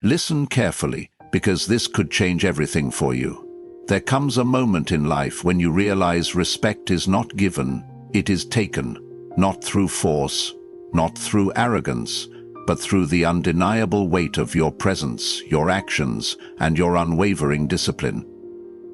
Listen carefully, because this could change everything for you. There comes a moment in life when you realize respect is not given, it is taken, not through force, not through arrogance, but through the undeniable weight of your presence, your actions, and your unwavering discipline.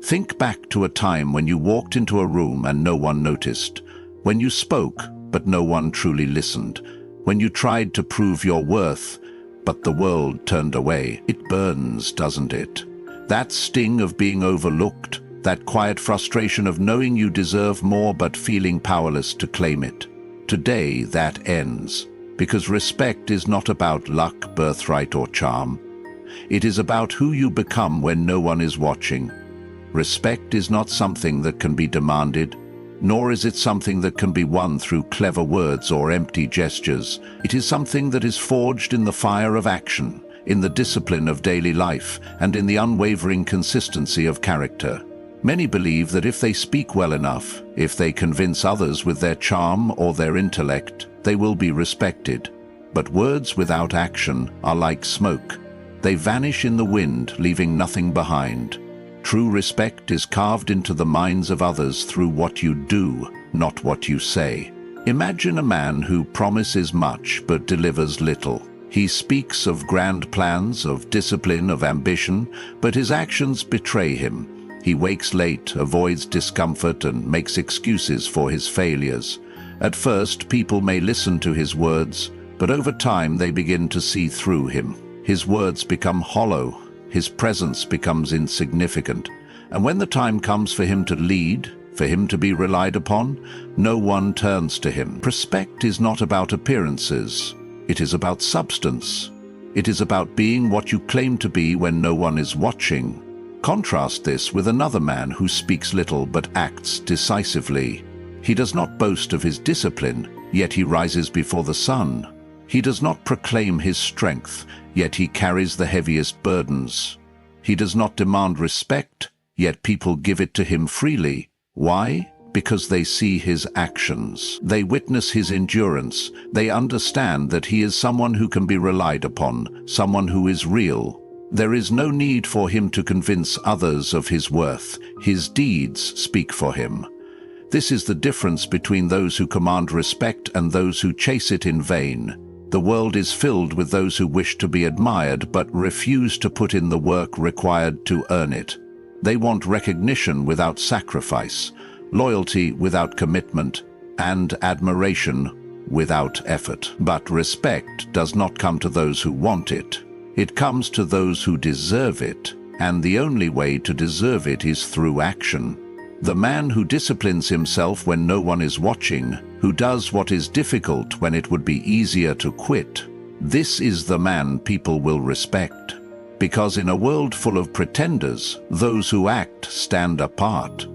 Think back to a time when you walked into a room and no one noticed, when you spoke but no one truly listened, when you tried to prove your worth but the world turned away. It burns, doesn't it? That sting of being overlooked, that quiet frustration of knowing you deserve more but feeling powerless to claim it. Today that ends, because respect is not about luck, birthright, or charm. It is about who you become when no one is watching. Respect is not something that can be demanded, nor is it something that can be won through clever words or empty gestures. It is something that is forged in the fire of action, in the discipline of daily life, and in the unwavering consistency of character. Many believe that if they speak well enough, if they convince others with their charm or their intellect, they will be respected. But words without action are like smoke. They vanish in the wind, leaving nothing behind. True respect is carved into the minds of others through what you do, not what you say. Imagine a man who promises much but delivers little. He speaks of grand plans, of discipline, of ambition, but his actions betray him. He wakes late, avoids discomfort, and makes excuses for his failures. At first, people may listen to his words, but over time they begin to see through him. His words become hollow. His presence becomes insignificant. And when the time comes for him to lead, for him to be relied upon, no one turns to him. Respect is not about appearances. It is about substance. It is about being what you claim to be when no one is watching. Contrast this with another man who speaks little but acts decisively. He does not boast of his discipline, yet he rises before the sun. He does not proclaim his strength, yet he carries the heaviest burdens. He does not demand respect, yet people give it to him freely. Why? Because they see his actions. They witness his endurance. They understand that he is someone who can be relied upon, someone who is real. There is no need for him to convince others of his worth. His deeds speak for him. This is the difference between those who command respect and those who chase it in vain. The world is filled with those who wish to be admired but refuse to put in the work required to earn it. They want recognition without sacrifice, loyalty without commitment, and admiration without effort. But respect does not come to those who want it. It comes to those who deserve it, and the only way to deserve it is through action. The man who disciplines himself when no one is watching, who does what is difficult when it would be easier to quit, this is the man people will respect. Because in a world full of pretenders, those who act stand apart.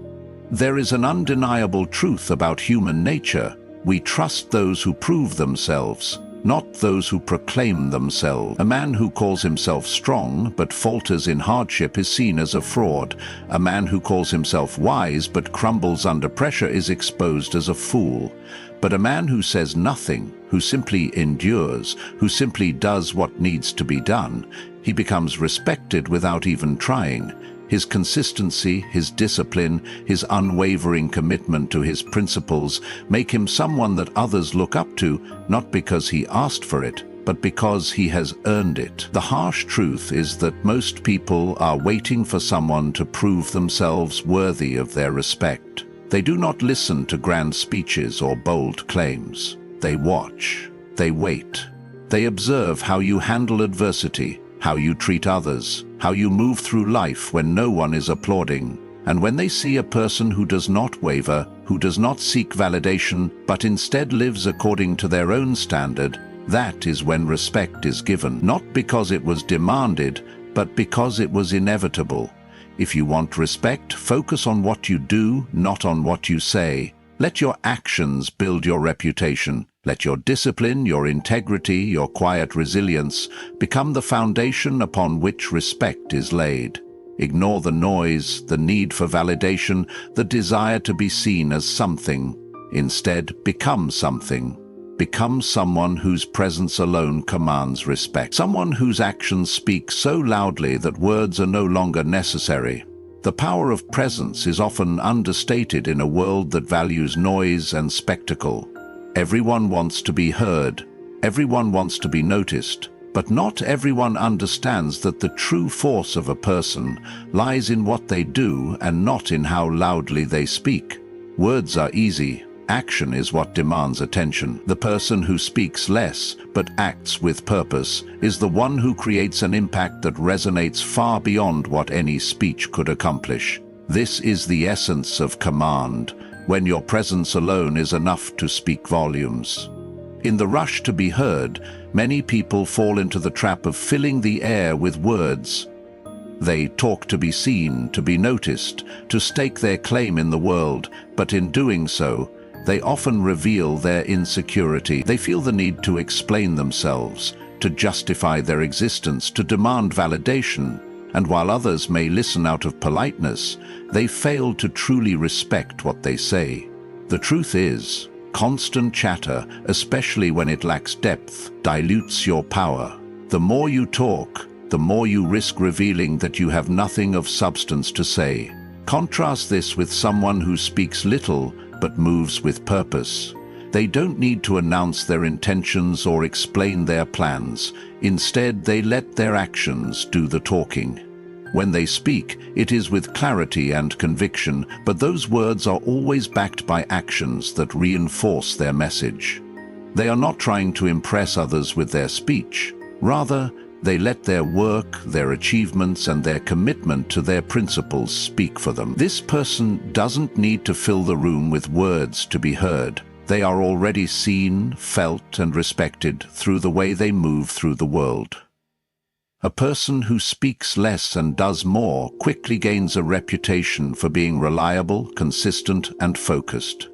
There is an undeniable truth about human nature. We trust those who prove themselves, not those who proclaim themselves. A man who calls himself strong but falters in hardship is seen as a fraud. A man who calls himself wise but crumbles under pressure is exposed as a fool. But a man who says nothing, who simply endures, who simply does what needs to be done, he becomes respected without even trying. His consistency, his discipline, his unwavering commitment to his principles make him someone that others look up to, not because he asked for it, but because he has earned it. The harsh truth is that most people are waiting for someone to prove themselves worthy of their respect. They do not listen to grand speeches or bold claims. They watch. They wait. They observe how you handle adversity, how you treat others, how you move through life when no one is applauding. And when they see a person who does not waver, who does not seek validation, but instead lives according to their own standard, that is when respect is given. Not because it was demanded, but because it was inevitable. If you want respect, focus on what you do, not on what you say. Let your actions build your reputation. Let your discipline, your integrity, your quiet resilience become the foundation upon which respect is laid. Ignore the noise, the need for validation, the desire to be seen as something. Instead, become something. Become someone whose presence alone commands respect. Someone whose actions speak so loudly that words are no longer necessary. The power of presence is often understated in a world that values noise and spectacle. Everyone wants to be heard. Everyone wants to be noticed. But not everyone understands that the true force of a person lies in what they do and not in how loudly they speak. Words are easy. Action is what demands attention. The person who speaks less but acts with purpose is the one who creates an impact that resonates far beyond what any speech could accomplish. This is the essence of command, when your presence alone is enough to speak volumes. In the rush to be heard, many people fall into the trap of filling the air with words. They talk to be seen, to be noticed, to stake their claim in the world, but in doing so, they often reveal their insecurity. They feel the need to explain themselves, to justify their existence, to demand validation, and while others may listen out of politeness, they fail to truly respect what they say. The truth is, constant chatter, especially when it lacks depth, dilutes your power. The more you talk, the more you risk revealing that you have nothing of substance to say. Contrast this with someone who speaks little but moves with purpose. They don't need to announce their intentions or explain their plans. Instead, they let their actions do the talking. When they speak, it is with clarity and conviction, but those words are always backed by actions that reinforce their message. They are not trying to impress others with their speech. Rather, they let their work, their achievements, and their commitment to their principles speak for them. This person doesn't need to fill the room with words to be heard. They are already seen, felt, and respected through the way they move through the world. A person who speaks less and does more quickly gains a reputation for being reliable, consistent, and focused.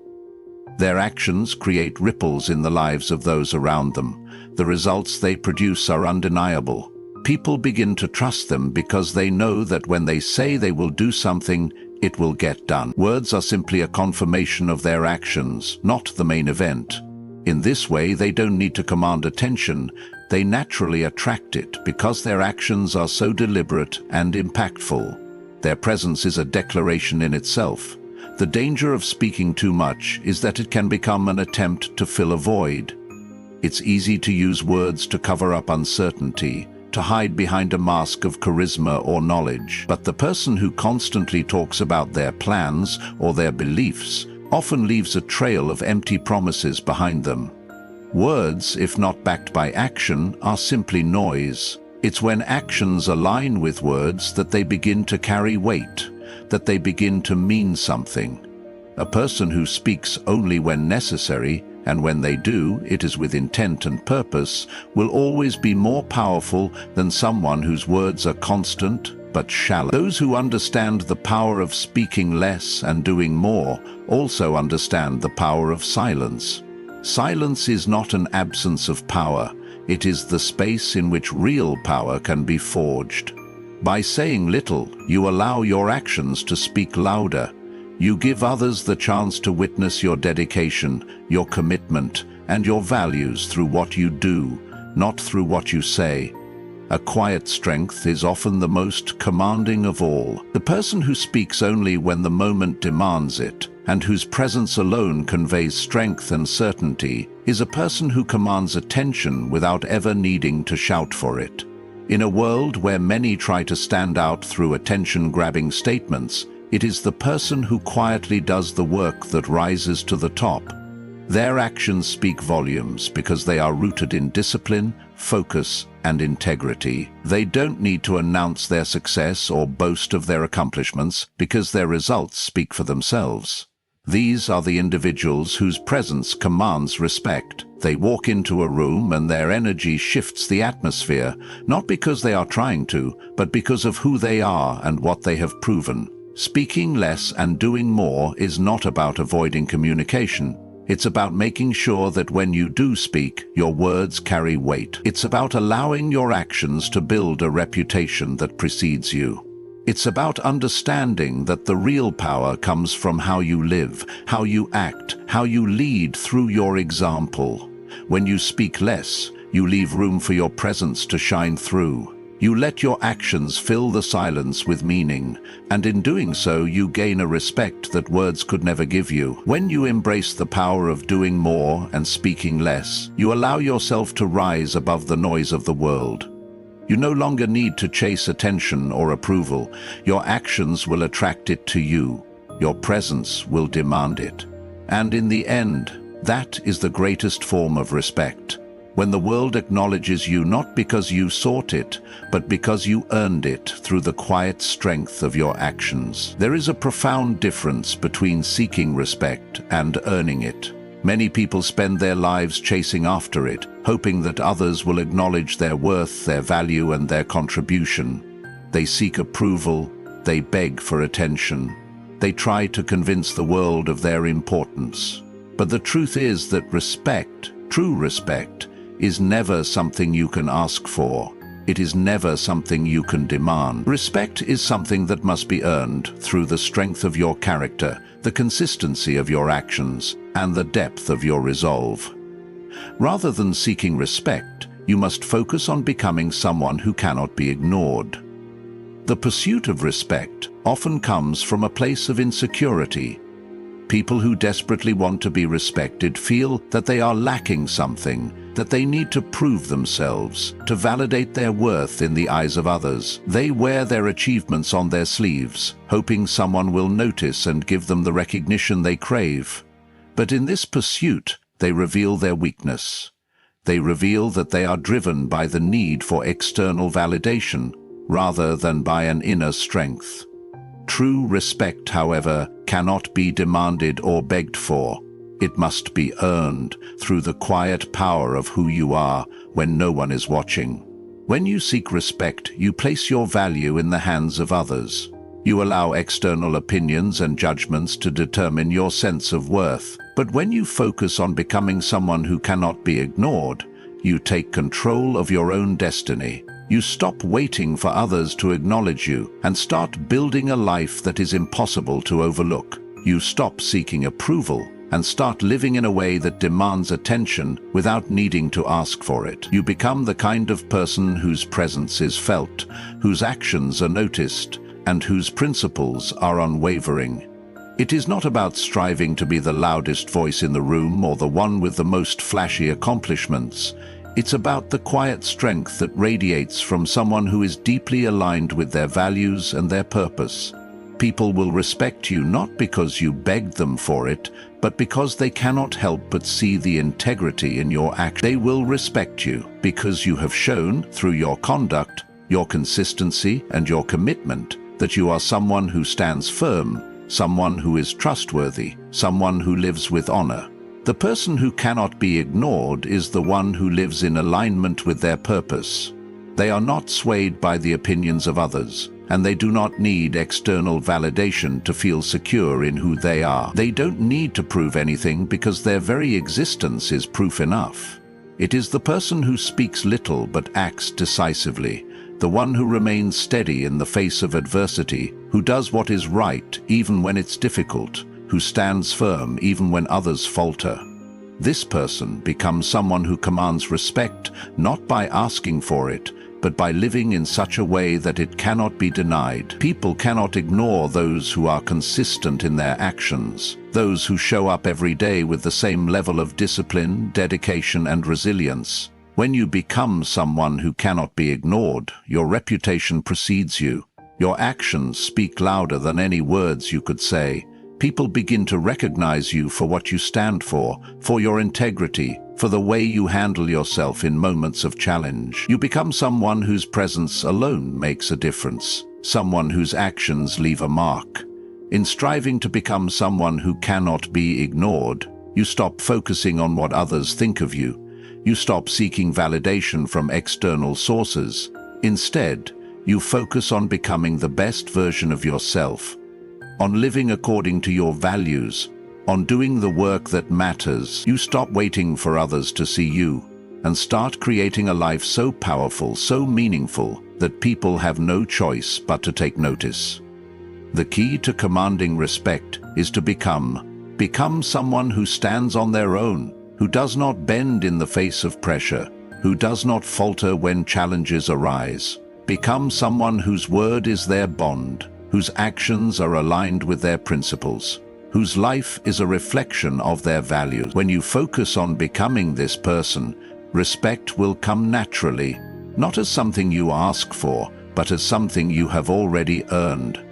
Their actions create ripples in the lives of those around them. The results they produce are undeniable. People begin to trust them because they know that when they say they will do something, it will get done. Words are simply a confirmation of their actions, not the main event. In this way, they don't need to command attention. They naturally attract it because their actions are so deliberate and impactful. Their presence is a declaration in itself. The danger of speaking too much is that it can become an attempt to fill a void. It's easy to use words to cover up uncertainty, to hide behind a mask of charisma or knowledge. But the person who constantly talks about their plans or their beliefs often leaves a trail of empty promises behind them. Words, if not backed by action, are simply noise. It's when actions align with words that they begin to carry weight, that they begin to mean something. A person who speaks only when necessary, and when they do, it is with intent and purpose, will always be more powerful than someone whose words are constant but shallow. Those who understand the power of speaking less and doing more also understand the power of silence. Silence is not an absence of power. It is the space in which real power can be forged. By saying little, you allow your actions to speak louder. You give others the chance to witness your dedication, your commitment, and your values through what you do, not through what you say. A quiet strength is often the most commanding of all. The person who speaks only when the moment demands it, and whose presence alone conveys strength and certainty, is a person who commands attention without ever needing to shout for it. In a world where many try to stand out through attention-grabbing statements, it is the person who quietly does the work that rises to the top. Their actions speak volumes because they are rooted in discipline, focus, and integrity. They don't need to announce their success or boast of their accomplishments because their results speak for themselves. These are the individuals whose presence commands respect. They walk into a room and their energy shifts the atmosphere, not because they are trying to, but because of who they are and what they have proven. Speaking less and doing more is not about avoiding communication. It's about making sure that when you do speak, your words carry weight. It's about allowing your actions to build a reputation that precedes you. It's about understanding that the real power comes from how you live, how you act, how you lead through your example. When you speak less, you leave room for your presence to shine through. You let your actions fill the silence with meaning, and in doing so you gain a respect that words could never give you. When you embrace the power of doing more and speaking less, you allow yourself to rise above the noise of the world. You no longer need to chase attention or approval. Your actions will attract it to you. Your presence will demand it. And in the end, that is the greatest form of respect. When the world acknowledges you not because you sought it, but because you earned it through the quiet strength of your actions. There is a profound difference between seeking respect and earning it. Many people spend their lives chasing after it, hoping that others will acknowledge their worth, their value, and their contribution. They seek approval, they beg for attention. They try to convince the world of their importance. But the truth is that respect, true respect, is never something you can ask for. It is never something you can demand. Respect is something that must be earned through the strength of your character, the consistency of your actions, and the depth of your resolve. Rather than seeking respect, you must focus on becoming someone who cannot be ignored. The pursuit of respect often comes from a place of insecurity. People who desperately want to be respected feel that they are lacking something, that they need to prove themselves, to validate their worth in the eyes of others. They wear their achievements on their sleeves, hoping someone will notice and give them the recognition they crave. But in this pursuit, they reveal their weakness. They reveal that they are driven by the need for external validation, rather than by an inner strength. True respect, however, cannot be demanded or begged for. It must be earned through the quiet power of who you are when no one is watching. When you seek respect, you place your value in the hands of others. You allow external opinions and judgments to determine your sense of worth. But when you focus on becoming someone who cannot be ignored, you take control of your own destiny. You stop waiting for others to acknowledge you and start building a life that is impossible to overlook. You stop seeking approval and start living in a way that demands attention without needing to ask for it. You become the kind of person whose presence is felt, whose actions are noticed, and whose principles are unwavering. It is not about striving to be the loudest voice in the room or the one with the most flashy accomplishments. It's about the quiet strength that radiates from someone who is deeply aligned with their values and their purpose. People will respect you not because you begged them for it, but because they cannot help but see the integrity in your act. They will respect you because you have shown, through your conduct, your consistency, and your commitment, that you are someone who stands firm, someone who is trustworthy, someone who lives with honor. The person who cannot be ignored is the one who lives in alignment with their purpose. They are not swayed by the opinions of others, and they do not need external validation to feel secure in who they are. They don't need to prove anything because their very existence is proof enough. It is the person who speaks little but acts decisively, the one who remains steady in the face of adversity, who does what is right even when it's difficult, who stands firm even when others falter. This person becomes someone who commands respect not by asking for it, but by living in such a way that it cannot be denied. People cannot ignore those who are consistent in their actions, those who show up every day with the same level of discipline, dedication, and resilience. When you become someone who cannot be ignored, your reputation precedes you. Your actions speak louder than any words you could say. People begin to recognize you for what you stand for your integrity, for the way you handle yourself in moments of challenge. You become someone whose presence alone makes a difference, someone whose actions leave a mark. In striving to become someone who cannot be ignored, you stop focusing on what others think of you. You stop seeking validation from external sources. Instead, you focus on becoming the best version of yourself, on living according to your values, on doing the work that matters. You stop waiting for others to see you and start creating a life so powerful, so meaningful, that people have no choice but to take notice. The key to commanding respect is to become someone who stands on their own, who does not bend in the face of pressure, who does not falter when challenges arise. Become someone whose word is their bond, whose actions are aligned with their principles, whose life is a reflection of their values. When you focus on becoming this person, respect will come naturally, not as something you ask for, but as something you have already earned.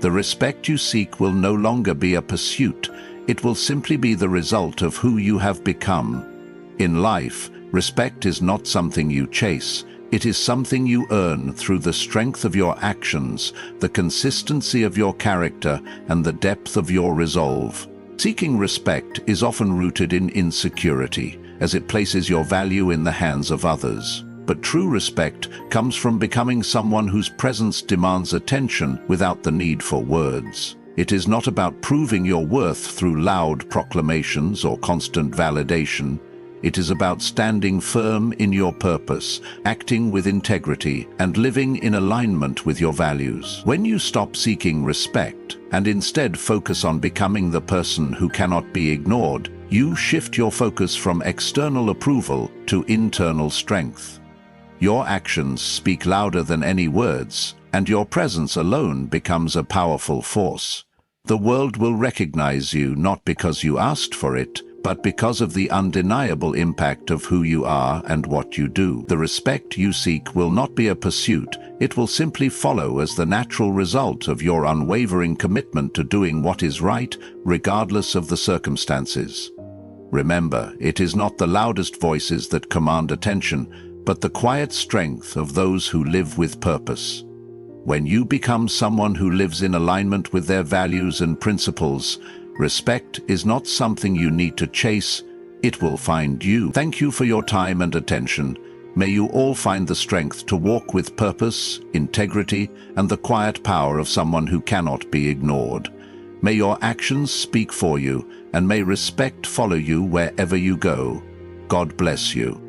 The respect you seek will no longer be a pursuit, it will simply be the result of who you have become. In life, respect is not something you chase, it is something you earn through the strength of your actions, the consistency of your character, and the depth of your resolve. Seeking respect is often rooted in insecurity, as it places your value in the hands of others. But true respect comes from becoming someone whose presence demands attention without the need for words. It is not about proving your worth through loud proclamations or constant validation. It is about standing firm in your purpose, acting with integrity, and living in alignment with your values. When you stop seeking respect and instead focus on becoming the person who cannot be ignored, you shift your focus from external approval to internal strength. Your actions speak louder than any words, and your presence alone becomes a powerful force. The world will recognize you not because you asked for it, but because of the undeniable impact of who you are and what you do. The respect you seek will not be a pursuit, it will simply follow as the natural result of your unwavering commitment to doing what is right, regardless of the circumstances. Remember, it is not the loudest voices that command attention, but the quiet strength of those who live with purpose. When you become someone who lives in alignment with their values and principles, respect is not something you need to chase, it will find you. Thank you for your time and attention. May you all find the strength to walk with purpose, integrity, and the quiet power of someone who cannot be ignored. May your actions speak for you, and may respect follow you wherever you go. God bless you.